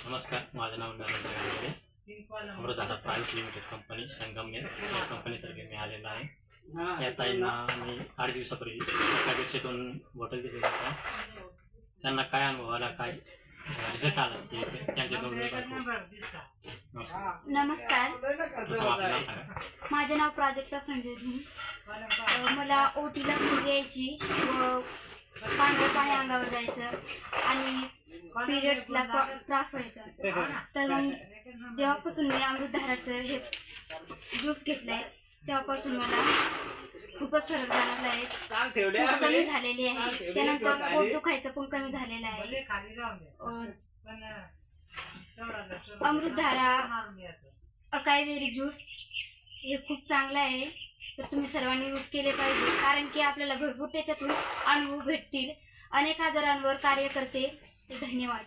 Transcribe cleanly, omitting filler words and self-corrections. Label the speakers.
Speaker 1: नमस्कार, माझं नाव नरेंद्र गांगुडे. अमृतधारा private limited company Sangamner या कंपनीतर्फे मी आलेलो आहे. या ताईंना मी 8 दिवसापूर्वी एका दिवसातून बॉटल दिली होती. त्यांना काय अनुभव आला, काय रिझल्ट आला ते त्यांच्याकडून.
Speaker 2: नमस्कार,
Speaker 1: प्रथम आपलं नाव सांगा.
Speaker 2: माझे नाव प्राजक्ता संजय धूम. मला ओटीला सूज यायची व पांढरं पाणी अंगावर जायचं आणि पिरियड्सला त्रास व्हायचा. तर मग जेव्हापासून मी अमृतधाराचं हे ज्यूस घेतलंय तेव्हापासून मला खूपच फरक जाणवला आहे. सूज कमी झालेली आहे, त्यानंतर पोट दुखायचं पण कमी झालेलं आहे. अमृतधारा अकाईबेरी ज्यूस हे खूप चांगलं आहे, तर तुम्ही सर्वांनी यूज केले पाहिजे, कारण की आपल्याला भरपूर त्याच्यातून अनुभव भेटतील. अनेक आजारांवर कार्य करते. धन्यवाद.